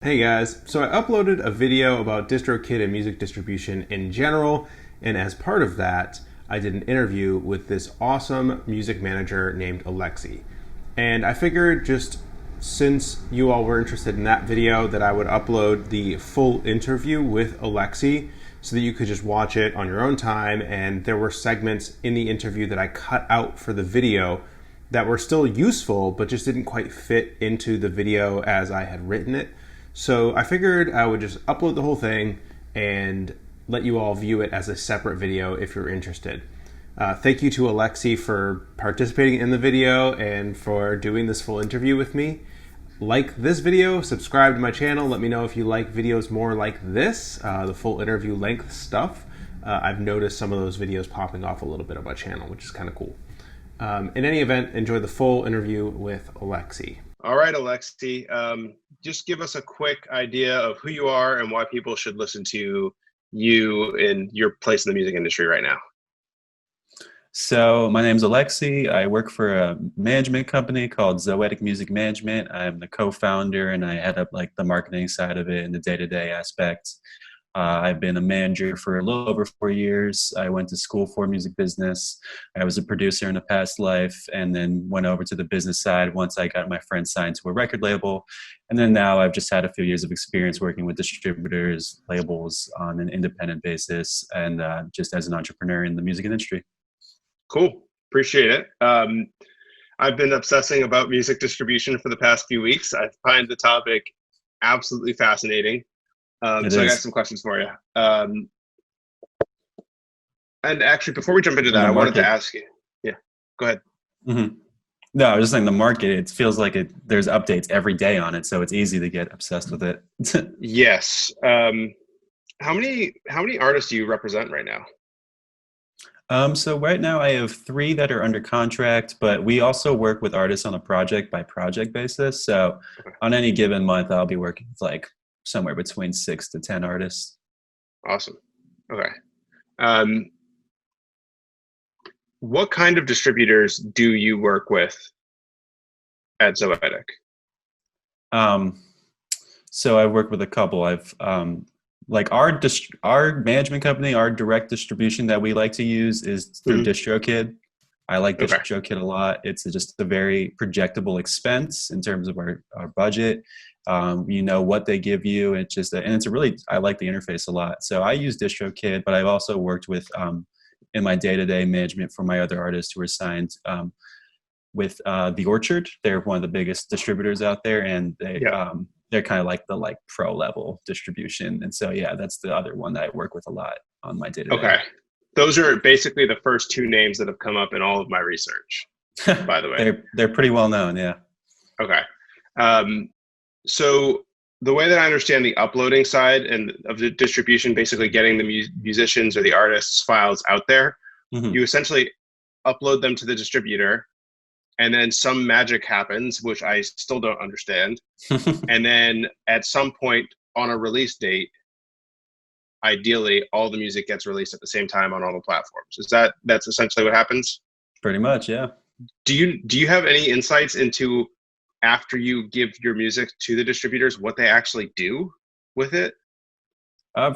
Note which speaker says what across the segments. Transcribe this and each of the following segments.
Speaker 1: Hey guys, so I uploaded a video about DistroKid and music distribution in general, and as part of that, I did an interview with this awesome music manager named Alexy. And I figured just since you all were interested in that video that I would upload the full interview with Alexy so that you could just watch it on your own time, and there were segments in the interview that I cut out for the video that were still useful but just didn't quite fit into the video as I had written it. So I figured I would just upload the whole thing and let you all view it as a separate video if you're interested. Thank you to Alexy for participating in the video and for doing this full interview with me. Like this video, subscribe to my channel, let me know if you like videos more like this, the full interview length stuff. I've noticed some of those videos popping off a little bit on my channel, which is kind of cool. In any event, enjoy the full interview with Alexy. All right, Alexy, just give us a quick idea of who you are and why people should listen to you and your place in the music industry right now.
Speaker 2: So my name's Alexy. I work for a management company called Zoetic Music Management. I'm the co-founder and I head up like the marketing side of it and the day-to-day aspects. I've been a manager for a little over 4 years. I went to school for music business. I was a producer in a past life and then went over to the business side once I got my friend signed to a record label. And then now I've just had a few years of experience working with distributors, labels on an independent basis, and just as an entrepreneur in the music industry.
Speaker 1: Cool. Appreciate it. I've been obsessing about music distribution for the past few weeks. I find the topic absolutely fascinating. So I got some questions for you. And actually, before we jump into that, I wanted to ask you. Yeah, go ahead.
Speaker 2: Mm-hmm. No, I was just saying the market, it feels like there's updates every day on it, so it's easy to get obsessed with it.
Speaker 1: Yes. How many artists do you represent right now?
Speaker 2: So right now I have 3 that are under contract, but we also work with artists on a project by project basis. So on any given month, I'll be working with like somewhere between 6 to 10 artists.
Speaker 1: Awesome. Okay. What kind of distributors do you work with at Zoetic?
Speaker 2: So I work with a couple. I've like our management company, our direct distribution that we like to use is through DistroKid. I like DistroKid a lot. It's just a very projectable expense in terms of our budget. You know what they give you. It's just, and it's a really, I like the interface a lot. So I use DistroKid, but I've also worked with, in my day-to-day management for my other artists who are signed with The Orchard. They're one of the biggest distributors out there, and they're kind of like the pro level distribution. And so, yeah, that's the other one that I work with a lot on my day-to-day.
Speaker 1: Okay. Those are basically the first 2 names that have come up in all of my research, by the way.
Speaker 2: They're pretty well known, yeah.
Speaker 1: Okay. So the way that I understand the uploading side and of the distribution, basically getting the musicians or the artists' files out there, you essentially upload them to the distributor, and then some magic happens, which I still don't understand. And then at some point on a release date, ideally all the music gets released at the same time on all the platforms. That's essentially what happens?
Speaker 2: Pretty much, yeah.
Speaker 1: Do you have any insights into, after you give your music to the distributors, what they actually do with it?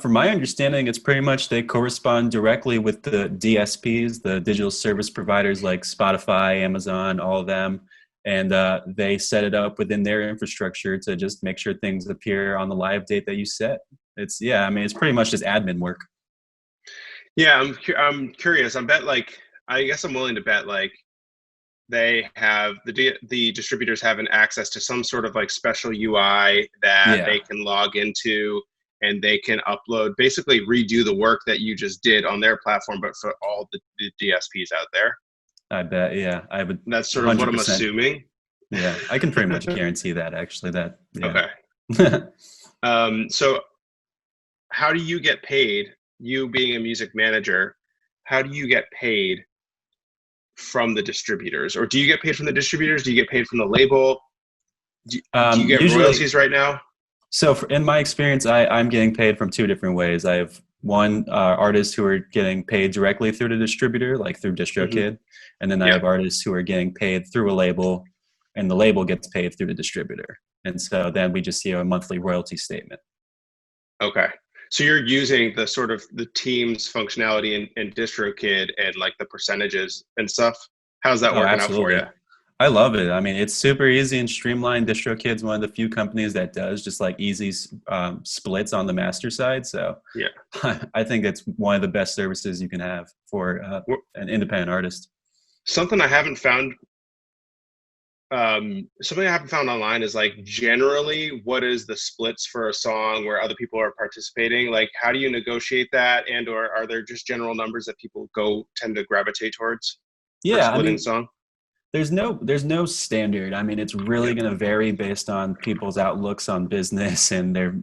Speaker 2: From my understanding, it's pretty much they correspond directly with the DSPs, the digital service providers like Spotify, Amazon, all of them. And they set it up within their infrastructure to just make sure things appear on the live date that you set. It's pretty much just admin work.
Speaker 1: Yeah, I'm curious. I guess I'm willing to bet they have the distributors have an access to some sort of special UI that they can log into, and they can upload, basically redo the work that you just did on their platform, but for all the DSPs out there.
Speaker 2: I bet, yeah. I would.
Speaker 1: That's sort of 100%. What I'm assuming.
Speaker 2: Yeah, I can pretty much guarantee that, actually.
Speaker 1: Okay. So how do you get paid, you being a music manager, how do you get paid from the distributors? Or do you get paid from the distributors? Do you get paid from the label? Do you get usually, royalties right now?
Speaker 2: So in my experience, I'm getting paid from 2 different ways. I have one artists who are getting paid directly through the distributor, like through DistroKid. And then I have artists who are getting paid through a label, and the label gets paid through the distributor. And so then we just see a monthly royalty statement.
Speaker 1: Okay. So you're using the sort of the Teams functionality in DistroKid and like the percentages and stuff. How's that
Speaker 2: Oh,
Speaker 1: working out for you?
Speaker 2: absolutely. I love it. I mean, it's super easy and streamlined. DistroKid's one of the few companies that does just like easy splits on the master side. So
Speaker 1: Yeah.
Speaker 2: I think it's one of the best services you can have for an independent artist.
Speaker 1: Something I haven't found something I haven't found online is like generally what is the splits for a song where other people are participating? Like how do you negotiate that, and or are there just general numbers that people tend to gravitate towards for
Speaker 2: Yeah, I
Speaker 1: splitting
Speaker 2: mean,
Speaker 1: song?
Speaker 2: there's no standard. I mean, it's really
Speaker 1: Yeah.
Speaker 2: going to vary based on people's outlooks on business and their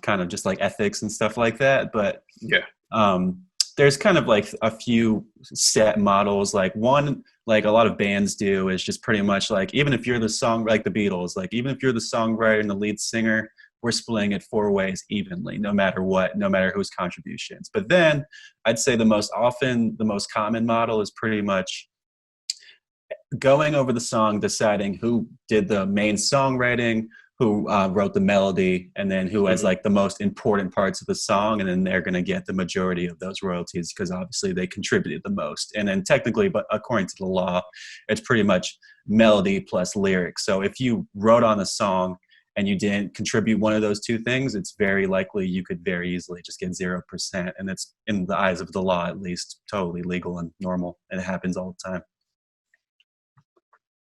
Speaker 2: kind of just like ethics and stuff like that. But
Speaker 1: Yeah.
Speaker 2: um, there's kind of like a few set models. Like one, like a lot of bands do, is just pretty much like, even if you're the song, like the Beatles, like even if you're the songwriter and the lead singer, we're splitting it 4 ways evenly, no matter what, no matter whose contributions. But then I'd say the most common model is pretty much going over the song, deciding who did the main songwriting, who wrote the melody, and then who has
Speaker 1: Hmm.
Speaker 2: like the most important parts of the song, and then they're going to get the majority of those royalties because obviously they contributed the most. And then technically, but according to the law, it's pretty much melody plus lyrics. So if you wrote on a song and you didn't contribute one of those two things, it's very likely you could very easily just get 0%. And it's, in the eyes of the law at least, totally legal and normal, and it happens all the time.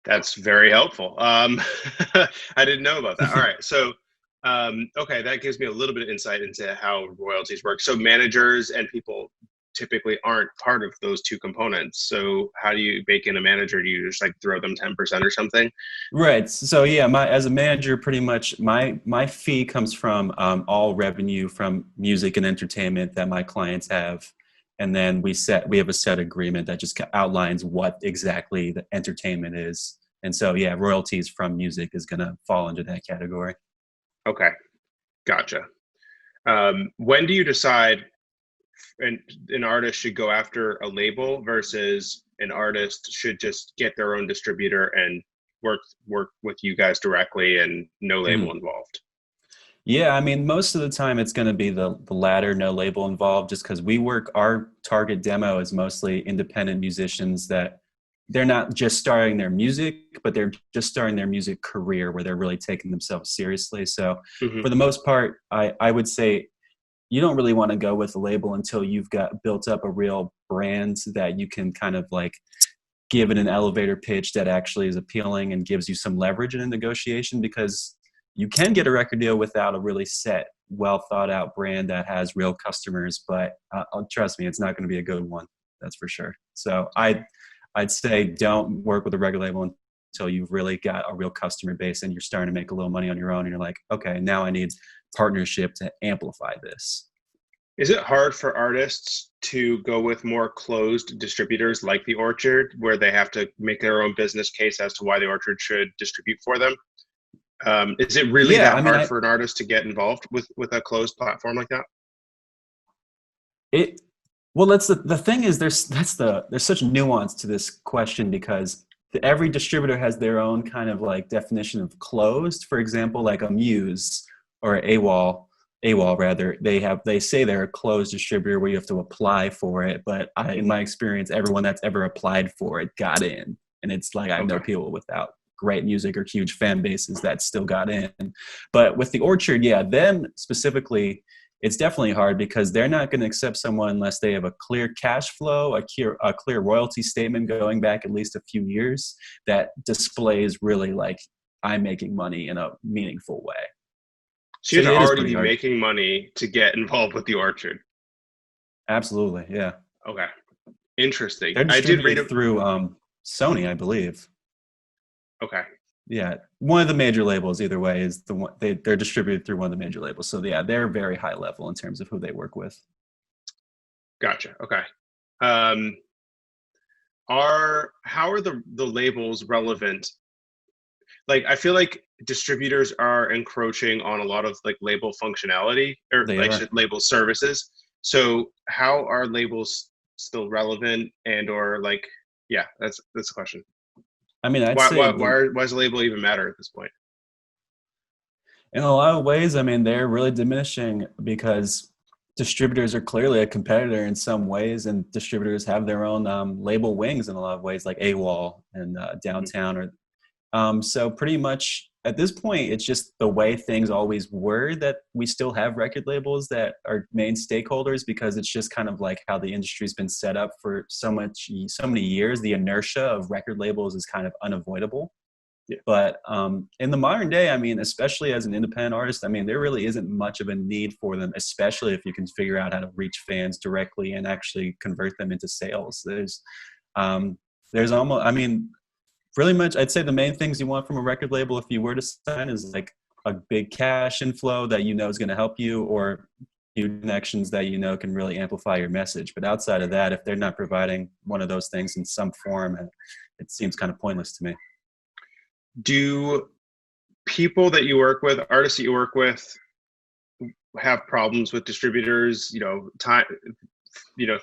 Speaker 1: That's very helpful. I didn't know about that. All right. So, okay, that gives me a little bit of insight into how royalties work. So, managers and people typically aren't part of those two components. So, how do you bake in a manager? Do you just like throw them 10% or something?
Speaker 2: Right. So yeah, my as a manager, pretty much my fee comes from all revenue from music and entertainment that my clients have, and then we have a set agreement that just outlines what exactly the entertainment is. And so yeah, royalties from music is going to fall into that category.
Speaker 1: Okay, gotcha. When do you decide an artist should go after a label versus an artist should just get their own distributor and work with you guys directly and no label
Speaker 2: Mhm.
Speaker 1: involved?
Speaker 2: Yeah, I mean, most of the time it's going to be the latter, no label involved, just because our target demo is mostly independent musicians that they're not just starting their music, but they're just starting their music career where they're really taking themselves seriously. So
Speaker 1: Hmm.
Speaker 2: for the most part, I would say you don't really want to go with a label until you've got built up a real brand that you can kind of like give it an elevator pitch that actually is appealing and gives you some leverage in a negotiation, because you can get a record deal without a really set, well thought out brand that has real customers, but trust me, it's not going to be a good one. That's for sure. So I'd say don't work with a record label until you've really got a real customer base and you're starting to make a little money on your own. And you're like, okay, now I need partnership to amplify this.
Speaker 1: Is it hard for artists to go with more closed distributors like the Orchard, where they have to make their own business case as to why the Orchard should distribute for them? Is it really
Speaker 2: Yeah,
Speaker 1: that
Speaker 2: I mean,
Speaker 1: hard for an artist to get involved with a closed platform like that?
Speaker 2: it well, that's the thing is there's such nuance to this question, because every distributor has their own kind of like definition of closed. For example, like a Muse or AWOL rather, they say they're a closed distributor where you have to apply for it. But in my experience, everyone that's ever applied for it got in, and it's like I know
Speaker 1: Okay.
Speaker 2: people without great music or huge fan bases that still got in. But with the Orchard, yeah, them specifically, it's definitely hard because they're not going to accept someone unless they have a clear cash flow, a clear royalty statement going back at least a few years that displays really like I'm making money in a meaningful way.
Speaker 1: So
Speaker 2: So
Speaker 1: you have
Speaker 2: yeah,
Speaker 1: to
Speaker 2: it is
Speaker 1: already
Speaker 2: pretty
Speaker 1: be
Speaker 2: hard.
Speaker 1: making money to get involved with the Orchard.
Speaker 2: Absolutely, yeah.
Speaker 1: Okay. Interesting.
Speaker 2: They're
Speaker 1: I did read
Speaker 2: distributed
Speaker 1: it.
Speaker 2: through Sony, I believe.
Speaker 1: Okay.
Speaker 2: Yeah, one of the major labels. Either way, is the one they're distributed through one of the major labels. So yeah, they're very high level in terms of who they work with.
Speaker 1: Gotcha. Okay. Um, how are the labels relevant? Like I feel like distributors are encroaching on a lot of like label functionality, or
Speaker 2: They
Speaker 1: like
Speaker 2: are.
Speaker 1: label services. So how are labels still relevant, and or like, yeah, that's the question.
Speaker 2: I mean, I'd
Speaker 1: Why
Speaker 2: say
Speaker 1: why why, why does a label even matter at this point?
Speaker 2: In a lot of ways, I mean, they're really diminishing because distributors are clearly a competitor in some ways, and distributors have their own label wings in a lot of ways, like AWOL and Downtown. Or so pretty much at this point, it's just the way things always were that we still have record labels that are main stakeholders, because it's just kind of like how the industry's been set up for so many years. The inertia of record labels is kind of unavoidable.
Speaker 1: Yeah.
Speaker 2: But in the modern day, I mean, especially as an independent artist, I mean, there really isn't much of a need for them, especially if you can figure out how to reach fans directly and actually convert them into sales. There's almost, I mean, really much, I'd say the main things you want from a record label if you were to sign is like a big cash inflow that you know is going to help you, or huge connections that you know can really amplify your message. But outside of that, if they're not providing one of those things in some form, it seems kind of pointless to me.
Speaker 1: Do people that you work with, artists that you work with, have problems with distributors,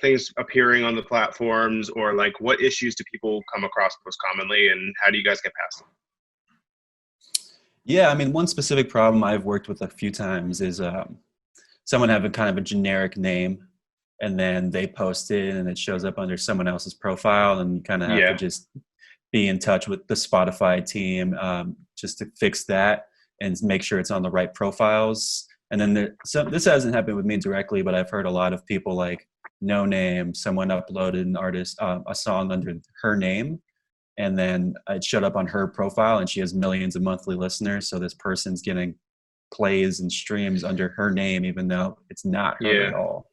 Speaker 1: things appearing on the platforms, or like what issues do people come across most commonly, and how do you guys get past them?
Speaker 2: Yeah, I mean, one specific problem I've worked with a few times is someone having kind of a generic name, and then they post it and it shows up under someone else's profile, and you kind of have to just be in touch with the Spotify team just to fix that and make sure it's on the right profiles. And then this hasn't happened with me directly, but I've heard a lot of people like No Name, someone uploaded a song under her name, and then it showed up on her profile, and she has millions of monthly listeners. So this person's getting plays and streams under her name, even though it's not her at all.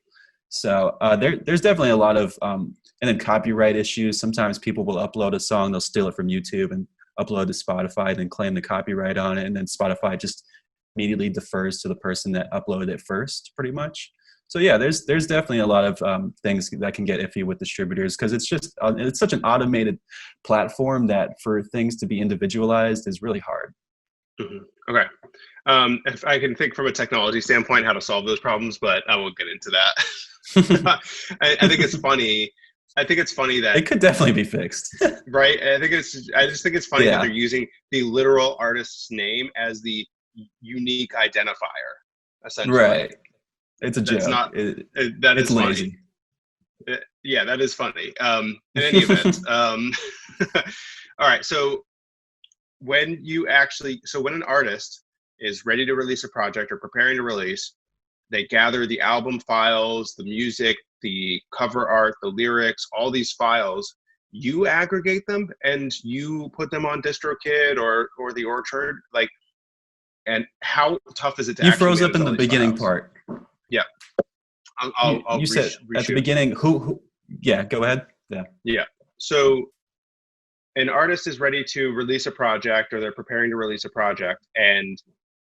Speaker 2: So there's definitely a lot of, and then copyright issues. Sometimes people will upload a song, they'll steal it from YouTube and upload to Spotify, then claim the copyright on it, and then Spotify just immediately defers to the person that uploaded it first, pretty much. So yeah, there's definitely a lot of things that can get iffy with distributors, because it's such an automated platform that for things to be individualized is really hard.
Speaker 1: Mm-hmm. Okay. If I can think from a technology standpoint how to solve those problems, but I won't get into that. I think it's funny. I think it's funny that
Speaker 2: it could definitely be fixed.
Speaker 1: Right. I just think it's funny that they're using the literal artist's name as the unique identifier, essentially.
Speaker 2: Right. It's a joke.
Speaker 1: That is lazy. Funny. Yeah, that is funny. In any event, all right. So when an artist is ready to release a project or preparing to release, they gather the album files, the music, the cover art, the lyrics, all these files. You aggregate them and you put them on DistroKid or the Orchard. Like, and how tough is it to?
Speaker 2: You froze up in the beginning part.
Speaker 1: Yeah.
Speaker 2: You said at the beginning, who? Yeah, go ahead.
Speaker 1: Yeah. So an artist is ready to release a project, or they're preparing to release a project, and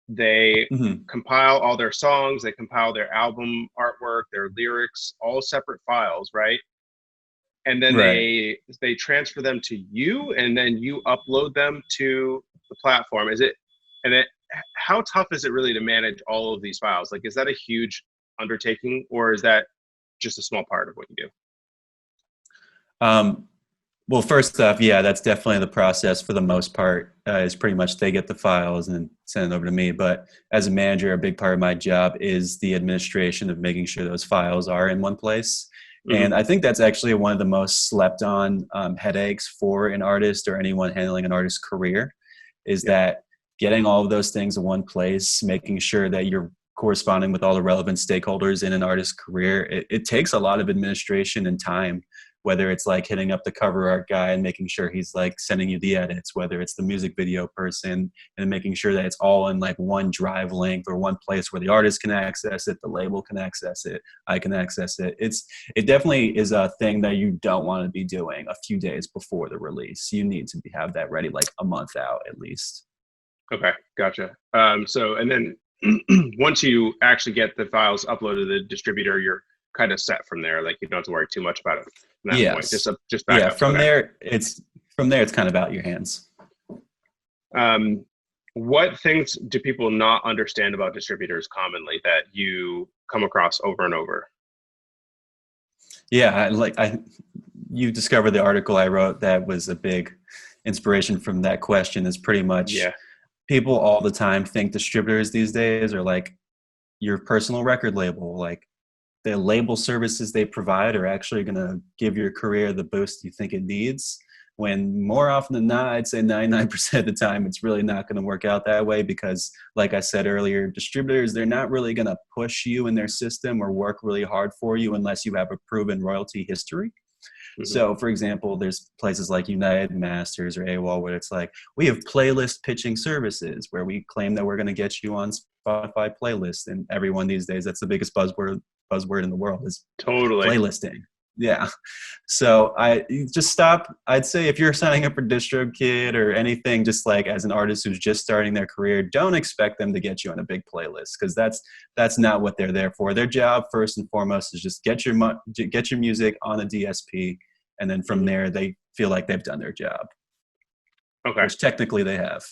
Speaker 1: they compile all their songs, they compile their album artwork, their lyrics, all separate files, right? And then they transfer them to you, and then you upload them to the platform. How tough is it really to manage all of these files? Like, is that a huge undertaking, or is that just a small part of what you do?
Speaker 2: Well, first off, yeah, that's definitely the process for the most part. Is pretty much they get the files and send it over to me. But as a manager, a big part of my job is the administration of making sure those files are in one place. Mm-hmm. And I think that's actually one of the most slept on headaches for an artist or anyone handling an artist's career, is that getting all of those things in one place, making sure that you're corresponding with all the relevant stakeholders in an artist's career. It takes a lot of administration and time, whether it's like hitting up the cover art guy and making sure he's like sending you the edits, whether it's the music video person and making sure that it's all in like one drive link or one place where the artist can access it, the label can access it, I can access it. It definitely is a thing that you don't want to be doing a few days before the release. You need to have that ready like a month out at least.
Speaker 1: Okay, gotcha. And then once you actually get the files uploaded to the distributor, you're kind of set from there. Like, you don't have to worry too much about it from that point. Just back up.
Speaker 2: From there it's kind of out your hands.
Speaker 1: What things do people not understand about distributors commonly that you come across over and over?
Speaker 2: Yeah, you discovered the article I wrote that was a big inspiration from that question. Is pretty much people all the time think distributors these days are like your personal record label. Like the label services they provide are actually going to give your career the boost you think it needs. When more often than not, I'd say 99% of the time, it's really not going to work out that way because, like I said earlier, distributors, they're not really going to push you in their system or work really hard for you unless you have a proven royalty history. So, for example, there's places like United Masters or AWOL where it's like, we have playlist pitching services where we claim that we're going to get you on Spotify playlist. And everyone these days, that's the biggest buzzword in the world is
Speaker 3: Totally.
Speaker 2: playlisting. Yeah. So you just stop. I'd say if you're signing up for DistroKid or anything, just like as an artist who's just starting their career, don't expect them to get you on a big playlist because that's not what they're there for. Their job first and foremost is just get your music on a DSP, and then from there they feel like they've done their job.
Speaker 3: Okay.
Speaker 2: Which technically they have.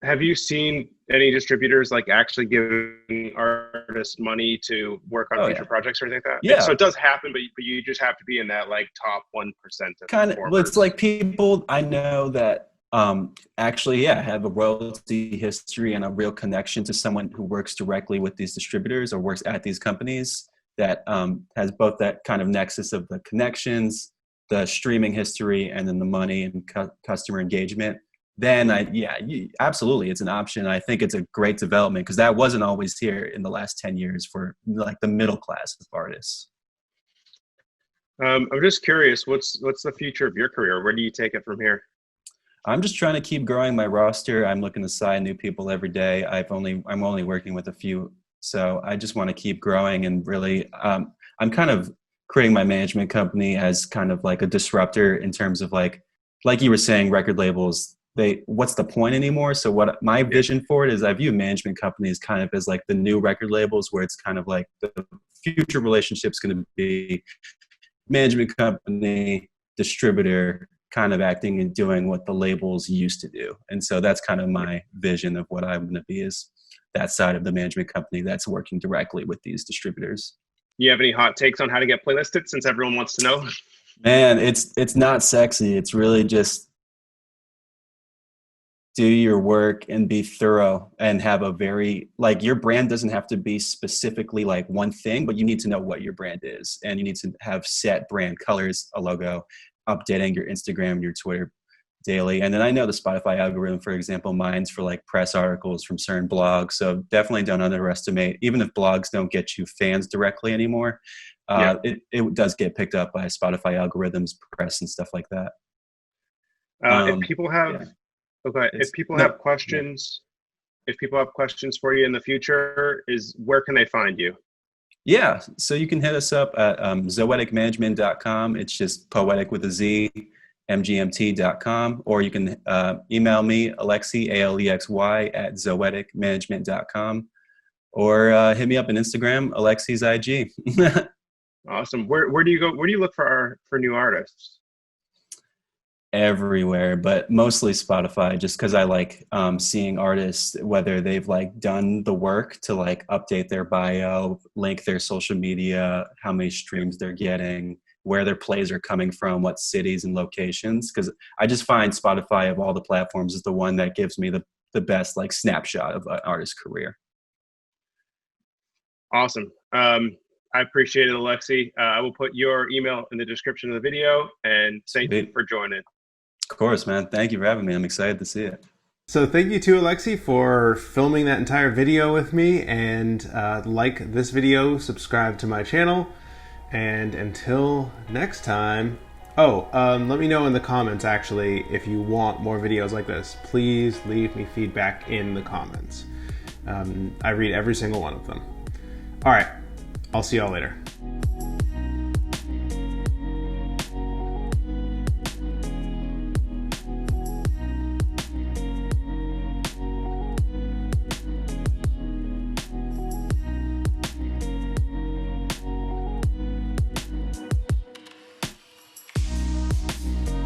Speaker 3: Have you seen any distributors like actually giving artists money to work on future projects or anything like that?
Speaker 2: Yeah.
Speaker 3: So it does happen, but you just have to be in that like top 1% of
Speaker 2: kind of. Well, it's like people I know that actually have a royalty history and a real connection to someone who works directly with these distributors or works at these companies that has both that kind of nexus of the connections, the streaming history, and then the money and customer engagement. Then absolutely, it's an option. I think it's a great development because that wasn't always here in the last 10 years for like the middle class of artists.
Speaker 3: I'm just curious, what's the future of your career? Where do you take it from here?
Speaker 2: I'm just trying to keep growing my roster. I'm looking to sign new people every day. I'm only working with a few, so I just want to keep growing and really. I'm kind of creating my management company as kind of like a disruptor in terms of like you were saying, record labels. What's the point anymore? So what my vision for it is I view management companies kind of as like the new record labels where it's kind of like the future relationship's going to be management company, distributor, kind of acting and doing what the labels used to do. And so that's kind of my vision of what I'm going to be is that side of the management company that's working directly with these distributors.
Speaker 3: You have any hot takes on how to get playlisted since everyone wants to know?
Speaker 2: Man, it's not sexy. It's really just do your work and be thorough and have a very, like your brand doesn't have to be specifically like one thing, but you need to know what your brand is. And you need to have set brand colors, a logo, updating your Instagram, your Twitter daily. And then I know the Spotify algorithm, for example, mine's for like press articles from certain blogs. So definitely don't underestimate, even if blogs don't get you fans directly anymore, it does get picked up by Spotify algorithms, press and stuff like that.
Speaker 3: If people have, if people have questions for you in the future, where can they find you?
Speaker 2: Yeah, so you can hit us up at zoeticmanagement.com. It's just poetic with a Z, mgmt.com. Or you can email me, Alexy, Alexy, at zoeticmanagement.com. Or hit me up on Instagram, Alexy's IG.
Speaker 3: Awesome. Where do you go? Where do you look for new artists?
Speaker 2: Everywhere, but mostly Spotify, just because I like seeing artists, whether they've like done the work to like update their bio, link their social media, how many streams they're getting, where their plays are coming from, what cities and locations. Because I just find Spotify of all the platforms is the one that gives me the best like snapshot of an artist's career.
Speaker 3: Awesome. I appreciate it, Alexy. I will put your email in the description of the video, and thank you for joining.
Speaker 2: Of course, man. Thank you for having me. I'm excited to see it.
Speaker 1: So thank you to Alexy for filming that entire video with me, and like this video, subscribe to my channel, and until next time, let me know in the comments actually if you want more videos like this. Please leave me feedback in the comments. I read every single one of them. All right, I'll see y'all later.